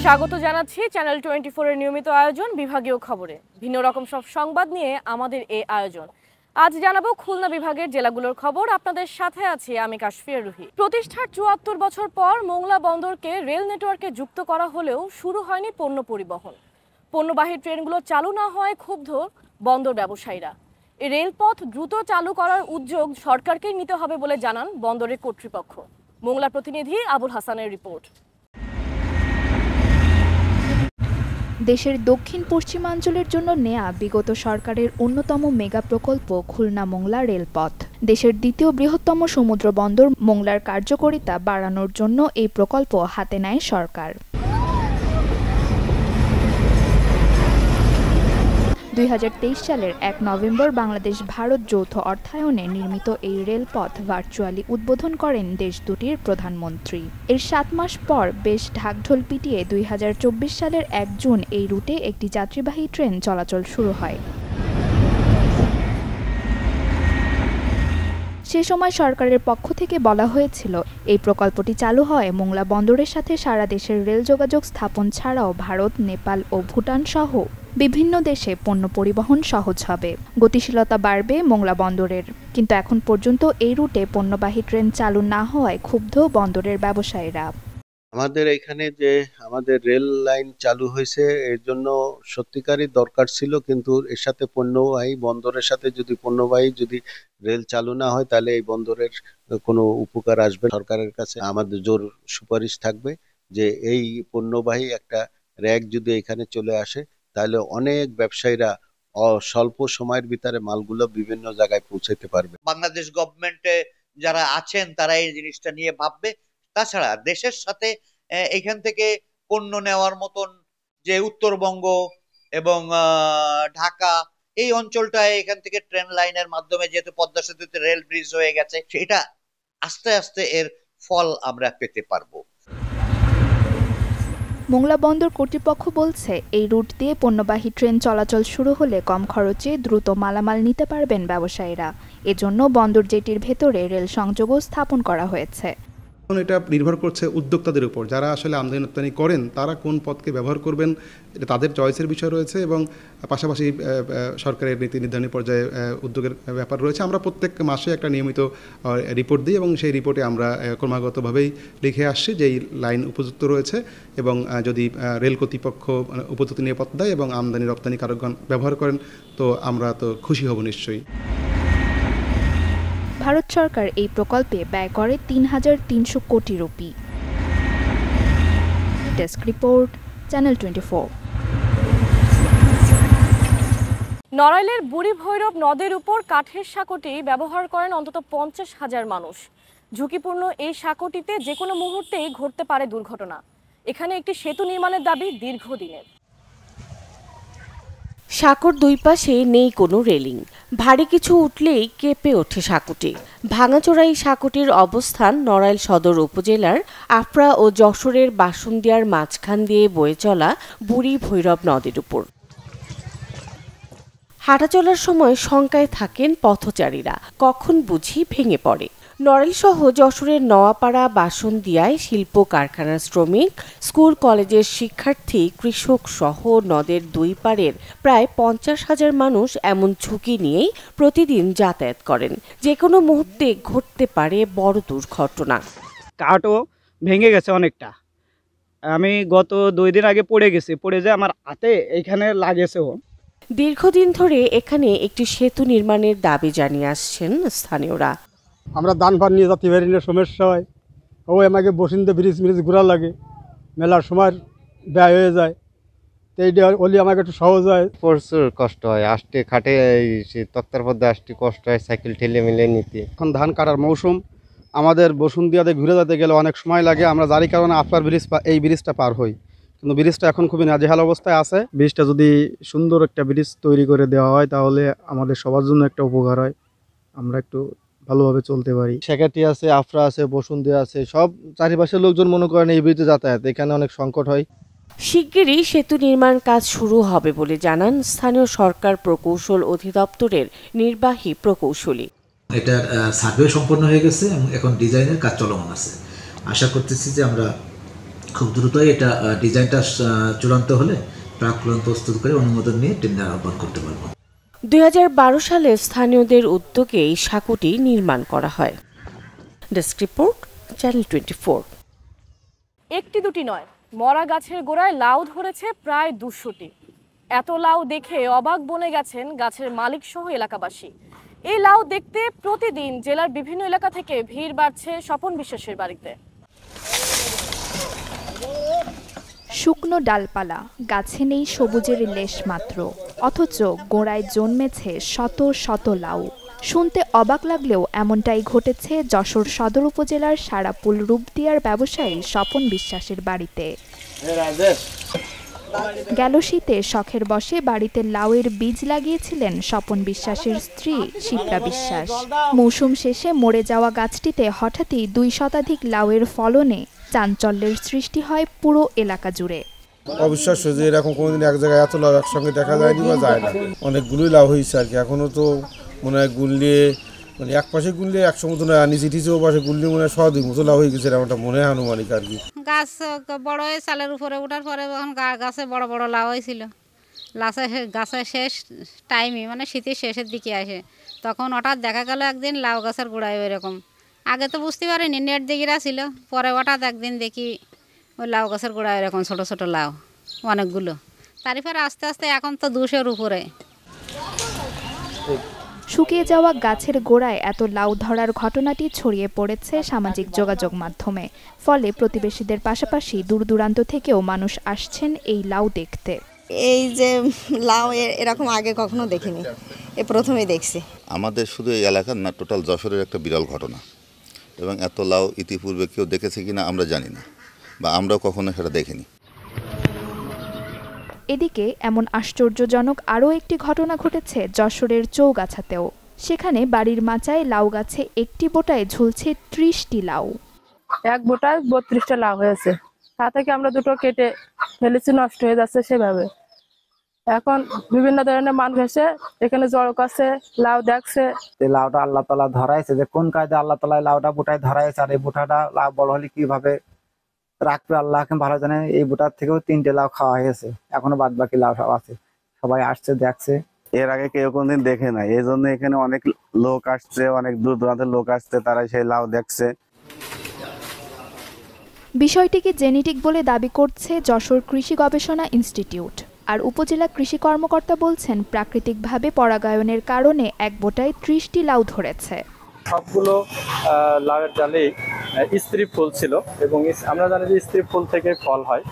স্বাগত জানাচ্ছি চ্যানেল 24 এর নিয়মিত আয়োজন বিভাগীয় খবরে। ভিন্ন রকম সব সংবাদ নিয়ে আমাদের এই আয়োজন। আজ জানাবো খুলনা বিভাগের জেলাগুলোর খবর। আপনাদের সাথে আছি আমি কাশফিয়া রুহি। প্রতিষ্ঠার ৭৪ বছর পর মোংলা বন্দরকে রেল নেটওয়ার্কে যুক্ত করা হলেও শুরু হয়নি পণ্য পরিবহন। পণ্যবাহী ট্রেনগুলো চালু না হওয়ায় ক্ষুব্ধ বন্দর ব্যবসায়ীরা। এই রেলপথ দ্রুত চালু করার উদ্যোগ সরকারকেই নিতে হবে বলে জানান বন্দরের কর্তৃপক্ষ। মোংলা প্রতিনিধি আবুল হাসানের রিপোর্ট। দেশের দক্ষিণ পশ্চিমাঞ্চলের জন্য নেয়া বিগত সরকারের অন্যতম মেগা প্রকল্প খুলনা মোংলা রেলপথ। দেশের দ্বিতীয় বৃহত্তম সমুদ্র বন্দর মোংলার কার্যকারিতা বাড়ানোর জন্য এই প্রকল্প হাতে নেয় সরকার। ২০২৩ সালের ১ নভেম্বর বাংলাদেশ ভারত যৌথ অর্থায়নে নির্মিত এই রেলপথ ভার্চুয়ালি উদ্বোধন করেন দেশ দুটির প্রধানমন্ত্রী। এর ৭ মাস পর বেশ ঢাকঢোল পিটিয়ে ২০২৪ সালের ১ জুন এই রুটে একটি যাত্রীবাহী ট্রেন চলাচল শুরু হয়। সে সময় সরকারের পক্ষ থেকে বলা হয়েছিল এই প্রকল্পটি চালু হয় মোংলা বন্দরের সাথে সারা দেশের রেল যোগাযোগ স্থাপন ছাড়াও ভারত, নেপাল ও ভুটান সহ বিভিন্ন দেশে পণ্য পরিবহন সহজ হবে, গতিশীলতা বাড়বে মোংলা বন্দরের। কিন্তু এখন পর্যন্ত এই রুটে পণ্যবাহী ট্রেন চালু না হওয়ায় ক্ষুব্ধ বন্দরের ব্যবসায়ীরা। আমাদের এখানে যে আমাদের রেল লাইন চালু হয়েছে এর জন্য সত্যিকারই দরকার ছিল, কিন্তু এর সাথে পণ্যবাহী বন্দরের সাথে যদি রেল চালু না হয় তাহলে এই বন্দরের কোনো উপকার আসবে। সরকারের কাছে আমাদের জোর সুপারিশ থাকবে যে এই পণ্যবাহী একটা র্যাক যদি এখানে চলে আসে তাহলে অনেক ব্যবসায়ীরা স্বল্প সময়ের ভিতরে মালগুলো বিভিন্ন জায়গায় পৌঁছাতে পারবে। বাংলাদেশ গভর্নমেন্টে যারা আছেন তারা এই জিনিসটা নিয়ে ভাববে। তাছাড়া দেশের সাথে এখান থেকে পণ্য নেওয়ার মতন যে উত্তরবঙ্গ এবং ঢাকা এই অঞ্চলটায় এখান থেকে ট্রেন লাইনের মাধ্যমে যেহেতু পদ্মা সেতুতে রেল ব্রিজ হয়ে গেছে, সেটা আস্তে আস্তে এর ফল আমরা পেতে পারবো। মোংলা বন্দর কর্তৃপক্ষ বলছে এই রুট দিয়ে পণ্যবাহী ট্রেন চলাচল শুরু হলে কম খরচে দ্রুত মালামাল নিতে পারবেন ব্যবসায়ীরা। এজন্য বন্দর জেটির ভেতরে রেল সংযোগও স্থাপন করা হয়েছে। এটা নির্ভর করছে উদ্যোক্তাদের উপর, যারা আসলে আমদানি রপ্তানি করেন তারা কোন পথকে ব্যবহার করবেন, এটা তাদের চয়েসের বিষয় রয়েছে এবং পাশাপাশি সরকারের নীতি নির্ধারণী পর্যায়ে উদ্যোগের ব্যাপার রয়েছে। আমরা প্রত্যেক মাসে একটা নিয়মিত রিপোর্ট দিই এবং সেই রিপোর্টে আমরা ক্রমাগতভাবেই লিখে আসছি যে এই লাইন উপযুক্ত রয়েছে এবং যদি রেল কর্তৃপক্ষ উপযুক্ত নিরাপদ দেয় এবং আমদানি রপ্তানি কারকগণ ব্যবহার করেন তো আমরা তো খুশি হব নিশ্চয়ই। ভারত সরকার এই প্রকল্পে ব্যয় করে ৩,৩০০ কোটি রুপি। Desk report, channel 24। নড়াইলের বুড়ি ভৈরব নদের উপর কাঠের সাঁকোটি ব্যবহার করেন অন্তত ৫০,০০০ মানুষ। ঝুঁকিপূর্ণ এই সাঁকোটিতে যে কোনো মুহূর্তেই ঘটতে পারে দুর্ঘটনা। এখানে একটি সেতু নির্মাণের দাবি দীর্ঘদিনের। সাঁকোর দুই পাশে নেই কোনো রেলিং, ভারী কিছু উঠলেই কেঁপে ওঠে সাঁকোটি। ভাঙাচোরা এই সাঁকোটির অবস্থান নড়াইল সদর উপজেলার আফরা ও যশোরের বাসুন্দিয়ার মাঝখান দিয়ে বয়ে চলা বুড়ি ভৈরব নদের উপর। হাঁটা চলার সময় শঙ্কায় থাকেন পথচারীরা, কখন বুঝি ভেঙে পড়ে। নড়াইল সহ যশোরের নোয়াপাড়া, বাসুন্দিয়ায় শিল্প কারখানার শ্রমিক, স্কুল কলেজের শিক্ষার্থী, কৃষক সহ নদের দুই পাড়ের প্রায় ৫০,০০০ মানুষ এমন ঝুঁকি নিয়েই প্রতিদিন যাতায়াত করেন। যে কোনো মুহূর্তে ঘটতে পারে বড় দুর্ঘটনা। কাঠও ভেঙে গেছে অনেকটা। আমি গত ২ দিন আগে পড়ে যে আমার হাতে এইখানে লাগেছেও। দীর্ঘদিন ধরে এখানে একটি সেতু নির্মাণের দাবি জানিয়ে আসছেন স্থানীয়রা। আমরা দান ফান নিয়ে যাতে পারি না, সমস্যা হয়। আমাকে বসিন্দে ব্রিজ ঘোরা লাগে, মেলার সময় ব্যয় হয়ে যায়, তো এইটা ওলি আমাকে একটু সহজ হয়। প্রচুর কষ্ট হয়, আসতে খাটে তক্তার মধ্যে আসতে কষ্ট হয়, সাইকেল ঠেলে মিলে নিতে। এখন ধান কাটার মৌসুম, আমাদের বসুন্দিয়াতে ঘুরে যেতে গেলে অনেক সময় লাগে। আমরা যারই কারণে আফলার ব্রিজ এই ব্রিজটা পার হই, কিন্তু ব্রিজটা এখন খুবই নাজেহাল অবস্থায় আছে। ব্রিজটা যদি সুন্দর একটা ব্রিজ তৈরি করে দেওয়া হয় তাহলে আমাদের সবার জন্য একটা উপকার হয়, আমরা একটু ভালোভাবে চলতে পারি। শেখাটি আছে, আফরা আছে, বসুন্দিয়া আছে, সব চারিপাশের লোকজন মনে করেন এই ব্রিজে যাতায়াত, এখানে অনেক সংকট হয়। শিগগিরই সেতু নির্মাণ কাজ শুরু হবে বলে জানান স্থানীয় সরকার প্রকৌশল অধিদপ্তরের নির্বাহী প্রকৌশলী। এটার সার্ভে সম্পন্ন হয়ে গেছে এবং এখন ডিজাইনের কাজ চলমান আছে। আশা করতেছি যে আমরা খুব দ্রুতই এটা ডিজাইনটা চূড়ান্ত হলে প্রাক প্ল্যান প্রস্তুত করে অনুমোদন নিয়ে টেন্ডার আহ্বান করতে পারবো। 2012 সালে স্থানীয়দের উদ্যোগে এই সাঁকোটি নির্মাণ করা হয়। Desk report, channel 24। একটি দুটি নয়, মরা গাছের গোড়ায় লাউ ধরেছে প্রায় 200টি। এত লাউ দেখে অবাক বনে গেছেন গাছের মালিক সহ এলাকাবাসী। এই লাউ দেখতে প্রতিদিন জেলার বিভিন্ন এলাকা থেকে ভিড় বাড়ছে স্বপন বিশ্বাসের বাড়িতে। শুকনো ডালপালা, গাছে নেই সবুজের লেশ মাত্র, অথচ গোড়ায় জন্মেছে শত শত লাউ। শুনতে অবাক লাগলেও এমনটাই ঘটেছে যশোর সদর উপজেলার সারাপুল রূপদিয়ার ব্যবসায়ী স্বপন বিশ্বাসের বাড়িতে। গেল শীতে শখের বশে বাড়িতে লাউয়ের বীজ লাগিয়েছিলেন স্বপন বিশ্বাসের স্ত্রী শিপ্রা বিশ্বাস। মৌসুম শেষে মরে যাওয়া গাছটিতে হঠাৎই 2 শতাধিক লাউয়ের ফলনে চাঞ্চল্যের সৃষ্টি হয় পুরো এলাকা জুড়ে। অবিশ্বাস্য যে এরকম কোনোদিন এক জায়গায় এত লাউ একসঙ্গে দেখা যায়নি বা যায় না। অনেকগুলোই লাউ হয়েছে আর কি। এখনো তো মনে হয় গুনলে মানে এক পাশে গুনলে 100 মতো না, নিচে টিচে ও পাশে গুনলে মনে হয় 100 মতো লাউ হয়ে গেছে, এরকমটা মনে হয় আনুমানিক আর কি। গাছ বড় হয়ে চালের উপরে ওঠার পরে তখন গাছে বড় বড় লাউ হয়েছিল। গাছের শেষ টাইমে মানে শীতের শেষের দিকে আসে, তখন হঠাৎ দেখা গেল একদিন লাউ গাছের গোড়ায় ওইরকম। আগে তো বুঝতে পারিনি, নেট দিকেরা ছিল, পরে হঠাৎ একদিন দেখি ওই লাউ গাছের গোড়ায় এরকম ছোট ছোট লাউ অনেকগুলো। তারপরে আস্তে আস্তে এখন তো 200-এর উপরে। শুকিয়ে যাওয়া গাছের গোড়ায় এত লাউ ধরার ঘটনাটি ছড়িয়ে পড়েছে সামাজিক যোগাযোগ মাধ্যমে। ফলে প্রতিবেশীদের পাশাপাশি দূর দূরান্ত থেকেও মানুষ আসছেন এই লাউ দেখতে। এই যে লাউ এরকম আগে কখনো দেখিনি, এ প্রথমেই দেখছি। আমাদের শুধু এই এলাকার না, টোটাল যশোরের একটা বিরল ঘটনা, এবং এত লাউ ইতিপূর্বে কেউ দেখেছে কিনা আমরা জানি না, বা আমরাও কখনো সেটা দেখিনি। এদিকে এমন আশ্চর্যজনক আরও একটি ঘটনা ঘটেছে যশোরের চৌগাছাতেও। সেখানে বাড়ির মাচায় লাউ গাছে একটি বোটায় ঝুলছে 30টি লাউ। এক বোটায় 32টা লাউ হয়েছে, তা থেকে আমরা দুটো কেটে ফেলেছি, নষ্ট হয়ে যাচ্ছে সেভাবে। এখন বিভিন্ন ধরনের মানুষ এসে এখানে জড়ো করছে, লাউ দেখছে। লাউটা আল্লাহ তাআলা ধরাইছে, যে কোন কায়দা আল্লাহ তাআলা লাউটা বোটায় ধরাইছে, আর এই বোটাটা লাউ বড় হলে কিভাবে রাখবে আল্লাহকে ভালো জানে। এই বোটার থেকেও 3টে লাউ খাওয়া হয়েছে, এখনো বাদ বাকি লাউ সব আছে। সবাই আসছে, দেখছে। এর আগে কেউ কোনদিন দেখে নাই, এই জন্য এখানে অনেক লোক আসছে, অনেক দূর দূরান্তের লোক আসছে, তারা সেই লাউ দেখছে। বিষয়টিকে জেনেটিক বলে দাবি করছে যশোর কৃষি গবেষণা ইনস্টিটিউট। আর উপজেলা কৃষি কর্মকর্তা বলছেন প্রাকৃতিকভাবে পরাগায়নের কারণে এক বোটায় 30টি লাউ ধরেছে। সবগুলো লাউয়ের ডালেই স্ত্রী ফুল ছিল, এবং আমরা জানি যে স্ত্রী ফুল থেকে ফল হয়।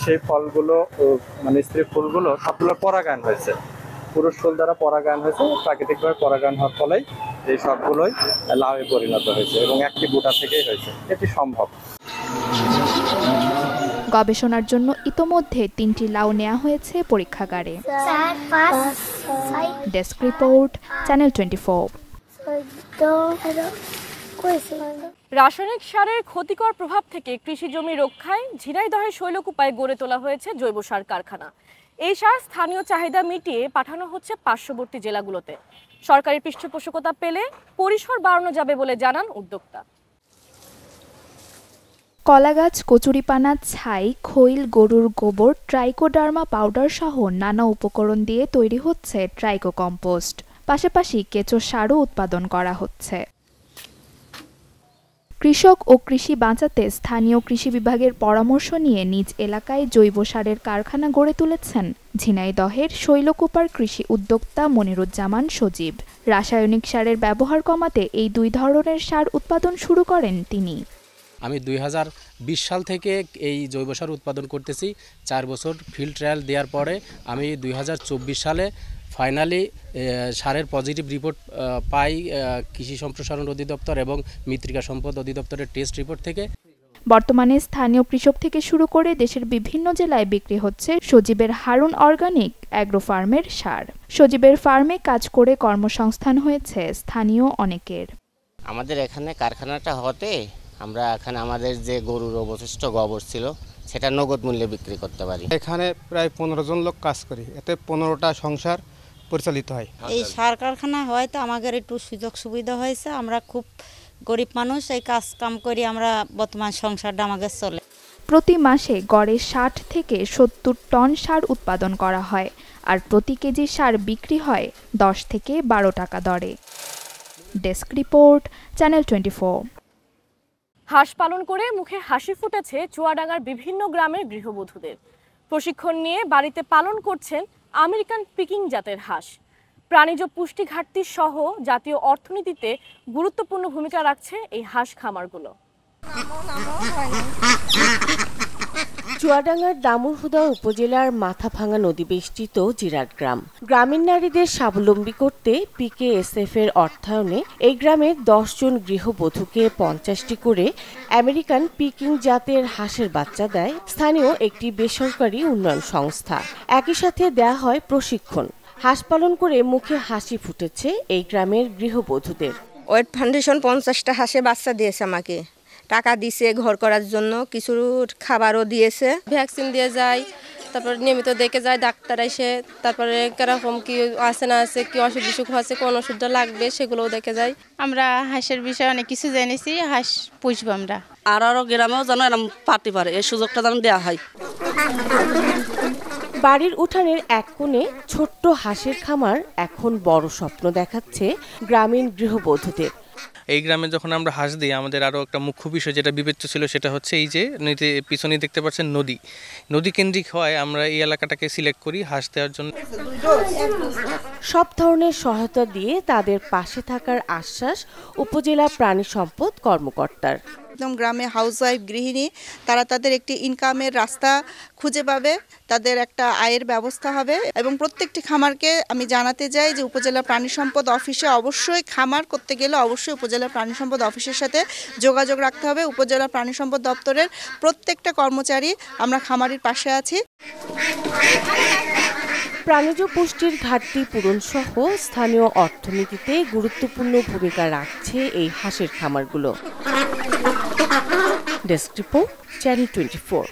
সেই ফলগুলো মানে স্ত্রী ফুলগুলো সবগুলো পরাগায়ন হয়েছে, পুরুষ ফুল দ্বারা পরাগায়ন হয়েছে। প্রাকৃতিকভাবে পরাগায়ন হওয়ার ফলেই এই সবগুলোই লাউয়ে পরিণত হয়েছে, এবং একটি বোটা থেকেই হয়েছে। এটি সম্ভব। গবেষণার জন্য ইতোমধ্যে 3টি লাউ নেওয়া হয়েছে পরীক্ষাগারে। Desk report, channel 24। রাসায়নিক সারের ক্ষতিকর প্রভাব থেকে কৃষি জমি রক্ষায় ঝিনাইদহের শৈলকুপায় গড়ে তোলা হয়েছে জৈব সার কারখানা। এই সার স্থানীয় চাহিদা মিটিয়ে পাঠানো হচ্ছে পার্শ্ববর্তী জেলাগুলোতে। সরকারি পৃষ্ঠপোষকতা পেলে পরিসর বাড়ানো যাবে বলে জানান উদ্যোক্তা। কলাগাছ, কচুরিপানা, ছাই, খৈল, গরুর গোবর, ট্রাইকোডার্মা পাউডার সহ নানা উপকরণ দিয়ে তৈরি হচ্ছে ট্রাইকো কম্পোস্ট। পাশাপাশি কেঁচো সারও উৎপাদন করা হচ্ছে। কৃষক ও কৃষি বাঁচাতে স্থানীয় কৃষি বিভাগের পরামর্শ নিয়ে নিজ এলাকায় জৈব সারের কারখানা গড়ে তুলেছেন ঝিনাইদহের শৈলকুপার কৃষি উদ্যোক্তা মনিরুজ্জামান সজীব। রাসায়নিক সারের ব্যবহার কমাতে এই 2 ধরনের সার উৎপাদন শুরু করেন তিনি। আমি 2020 সাল থেকে এই জৈব সার উৎপাদন করতেছি। 4 বছর ফিল্ড ট্রায়াল দেওয়ার পরে আমি 2024 সালে ফাইনালি সারের পজিটিভ রিপোর্ট পাই কৃষি সম্প্রসারণ অধিদপ্তর এবং মৃত্তিকা সম্পদ অধিদপ্তরের টেস্ট রিপোর্ট থেকে। বর্তমানে স্থানীয় কৃষক থেকে শুরু করে দেশের বিভিন্ন জেলায় বিক্রি হচ্ছে সজীবের হারুন অর্গানিক অ্যাগ্রো ফার্মের সার। সজীবের ফার্মে কাজ করে কর্মসংস্থান হয়েছে স্থানীয় অনেকের। আমাদের এখানে কারখানাটা হতে আমরা এখানে আমাদের যে গরুর অবশিষ্ট গোবর ছিল সেটা নগদ মূল্যে বিক্রি করতে পারি। এখানে প্রায় 15 জন লোক কাজ করি, এতে 15টা সংসার পরিচালিত হয়। এই সার কারখানা হয়তো আমাদের একটু সুযোগ সুবিধা হয়েছে। আমরা খুব গরিব মানুষ, এই কাজ কাম করি আমরা বর্তমান সংসারটা আমাদের চলে। প্রতি মাসে গড়ে ৬০ থেকে ৭০ টন সার উৎপাদন করা হয়, আর প্রতি কেজি সার বিক্রি হয় ১০ থেকে ১২ টাকা দরে। Desk report, channel 24। হাঁস পালন করে মুখে হাসি ফুটেছে চুয়াডাঙ্গার বিভিন্ন গ্রামের গৃহবধূদের। প্রশিক্ষণ নিয়ে বাড়িতে পালন করছেন আমেরিকান পিকিং জাতের হাঁস। প্রাণীজ পুষ্টি ঘাটতি সহ জাতীয় অর্থনীতিতে গুরুত্বপূর্ণ ভূমিকা রাখছে এই হাঁস খামারগুলো। চুয়াডাঙ্গার দামুড়হুদা উপজেলার মাথাভাঙা নদী বেষ্টিত জিরাট গ্রাম। গ্রামীণ নারীদের স্বাবলম্বী করতে PKSF এর অর্থায়নে এই গ্রামের ১০ জন গৃহবধূকে ৫০টি করে আমেরিকান পিকিং জাতের হাঁসের বাচ্চা দেয় স্থানীয় একটি বেসরকারি উন্নয়ন সংস্থা। একই সাথে দেয়া হয় প্রশিক্ষণ। হাঁস পালন করে মুখে হাসি ফুটেছে এই গ্রামের গৃহবধূদের। ওয়েট ফাউন্ডেশন 50টা হাঁসে বাচ্চা দিয়েছে, আমাকে টাকা দিয়েছে ঘর করার জন্য, কিছু খাবারও দিয়েছে, ভ্যাকসিন দিয়ে যায়, তারপর নিয়মিত দেখে যায় ডাক্তার এসে, তারপরে কিরকম কি আছে না আছে, কি অসুখ বিসুখ আছে, কোন ওষুধটা লাগবে সেগুলোও দেখে যায়। আমরা হাঁসের বিষয়ে অনেক কিছু জেনেছি, হাঁস পুষবো আমরা। আরও গ্রামেও যেন এরকম পারতে পারে, এই সুযোগটা যেন দেওয়া হয়। বাড়ির উঠানের এক কোণে ছোট্ট হাঁসের খামার এখন বড় স্বপ্ন দেখাচ্ছে গ্রামীণ গৃহবধূদের। এই গ্রামে যখন আমরা হাঁস দিই, আমাদের আরও একটা মুখ্য বিষয় যেটা বিবেচ্য ছিল সেটা হচ্ছে এই যে পিছনে দেখতে পাচ্ছেন নদী কেন্দ্রিক হয়, আমরা এই এলাকাটাকে সিলেক্ট করি হাঁস দেওয়ার জন্য। সব ধরনের সহায়তা দিয়ে তাদের পাশে থাকার আশ্বাস উপজেলা প্রাণী সম্পদ কর্মকর্তার। একদম গ্রামে হাউসওয়াইফ গৃহিণী, তারা তাদের একটি ইনকামের রাস্তা খুঁজে পাবে, তাদের একটা আয়ের ব্যবস্থা হবে। এবং প্রত্যেকটি খামারকে আমি জানাতে চাই যে উপজেলা প্রাণী সম্পদ অফিসে অবশ্যই খামার করতে গেলে অবশ্যই উপজেলা প্রাণী সম্পদ অফিসের সাথে যোগাযোগ রাখতে হবে। উপজেলা প্রাণী সম্পদ দপ্তরের প্রত্যেকটা কর্মচারী আমরা খামারির পাশে আছি। প্রাণীজ পুষ্টির ঘাটতি পূরণ সহ স্থানীয় অর্থনীতিতে গুরুত্বপূর্ণ ভূমিকা রাখছে এই হাঁসের খামারগুলো। Desk report, channel 24।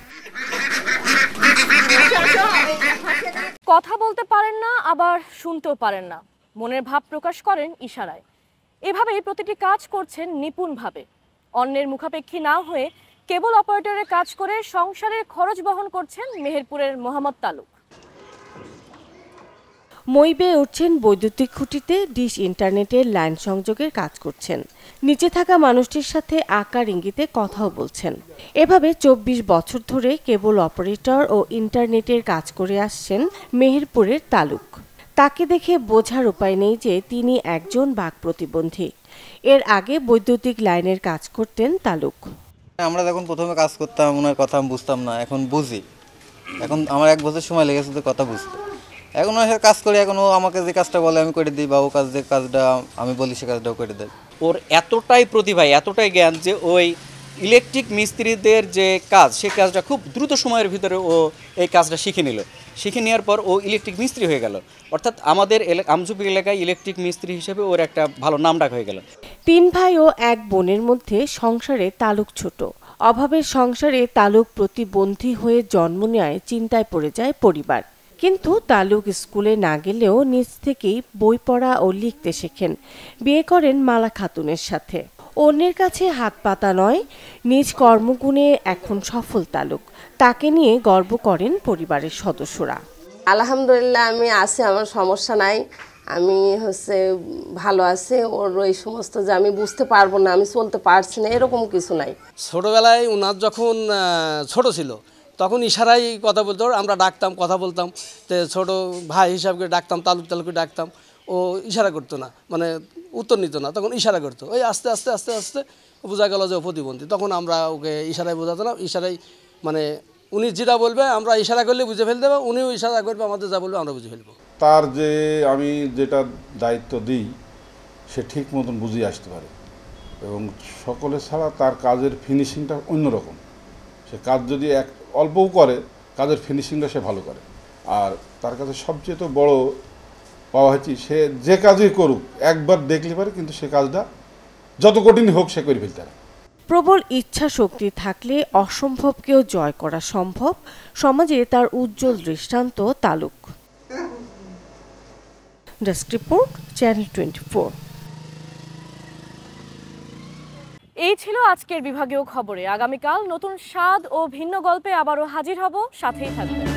কথা বলতে পারেন না, আবার শুনতেও পারেন না, মনের ভাব প্রকাশ করেন ইশারায়। এভাবেই প্রতিটি কাজ করছেন নিপুণভাবে। অন্যের মুখাপেক্ষী না হয়ে কেবল অপারেটরের কাজ করে সংসারের খরচ বহন করছেন মেহেরপুরের মোহাম্মদ তালুক। মই বেয়ে উঠছেন বৈদ্যুতিক খুঁটিতে ডিশ ইন্টারনেটের লাইন সংযোগের কাজ করছেন। নিচে থাকা মানুষটির সাথে আকার ইঙ্গিতে কথাও বলছেন। এভাবে ২৪ বছর ধরে কেবল অপারেটর ও ইন্টারনেটের কাজ করে আসছেন মেহেরপুরের তালুক। তাকে দেখে বোঝার উপায় নেই যে তিনি একজন বাক প্রতিবন্ধী। এর আগে বৈদ্যুতিক লাইনের কাজ করতেন তালুক। আমরা যখন প্রথমে কাজ করতাম ওনার কথা আমি বুঝতাম না, এখন বুঝি। এখন আমার 1 বছর সময় লেগেছে তো কথা বুঝতে। এখন ওর কাজ করি, এখন ও আমাকে যে কাজটা বলে আমি করে দিই, বা ও যে কাজটা আমি বলি সে কাজটাও করে দেয়। ওর এতটাই প্রতিভা, এতটাই জ্ঞান যে ওই ইলেকট্রিক মিস্ত্রিদের যে কাজ, সেই কাজটা খুব দ্রুত সময়ের ভিতরে ও এই কাজটা শিখে নিল। শিখে নেওয়ার পর ও ইলেকট্রিক মিস্ত্রি হয়ে গেল। অর্থাৎ আমাদের আমজুপুর এলাকায় ইলেকট্রিক মিস্ত্রি হিসেবে ওর একটা ভালো নামডাক হয়ে গেল। 3 ভাই ও 1 বোনের মধ্যে সংসারে তালুক ছোট। অভাবের সংসারে তালুক প্রতিবন্ধী হয়ে জন্ম নেয় চিন্তায় পড়ে যায় পরিবার। কিন্তু তালুক স্কুলে না গেলেও নিজ থেকেই বই পড়া ও লিখতে শেখেন। বিয়ে করেন মালা খাতুনের সাথে। অন্যের কাছে হাত পাতা নয়, নিজ কর্মগুণে এখন সফল তালুক। তাকে নিয়ে গর্ব করেন পরিবারের সদস্যরা। আলহামদুলিল্লাহ আমি আছি, আমার সমস্যা নাই, আমি ভালো আছে। ওর এই সমস্ত যে আমি বুঝতে পারবো না, আমি চলতে পারছি না, এরকম কিছু নাই। ছোটবেলায় ওনার যখন ছোট ছিল তখন ইশারায় কথা বলতো, আমরা ডাকতাম, কথা বলতাম, তো ছোট ভাই হিসাবে ডাকতাম, তালুক তালুকে ডাকতাম। ও ইশারা করতো না, মানে উত্তর নিত না, তখন ইশারা করতো। ওই আস্তে আস্তে আস্তে আস্তে বোঝা গেল যে ও প্রতিবন্ধী। তখন আমরা ওকে ইশারায় বোঝাতাম। ইশারায় মানে উনি যেটা বলবে আমরা ইশারা করলে বুঝে ফেলতে হবে, উনিও ইশারা করবে, আমাদের যা বলবে আমরা বুঝে ফেলবো। তার যে আমি যেটা দায়িত্ব দিই সে ঠিক মতন বুঝিয়ে আসতে পারে, এবং সকলে ছাড়া তার কাজের ফিনিশিংটা অন্যরকম। সে কাজ যদি অল্পও করে, কাজের ফিনিশিংটা সে ভালো করে। আর তার কাছে সবচেয়ে তো বড় পাওয়া হচ্ছে সে যে কাজই করুক একবার দেখলে পারে, কিন্তু সে কাজটা যত কঠিন হোক সে করে ফেলতে পারে। প্রবল ইচ্ছা শক্তি থাকলে অসম্ভবকেও জয় করা সম্ভব। সমাজে তার উজ্জ্বল দৃষ্টান্ত তালুক। Desk report, channel 24। এই ছিল আজকের বিভাগীয় খবরে। আগামীকাল নতুন স্বাদ ও ভিন্ন গল্পে আবারও হাজির হব, সাথেই থাকবেন।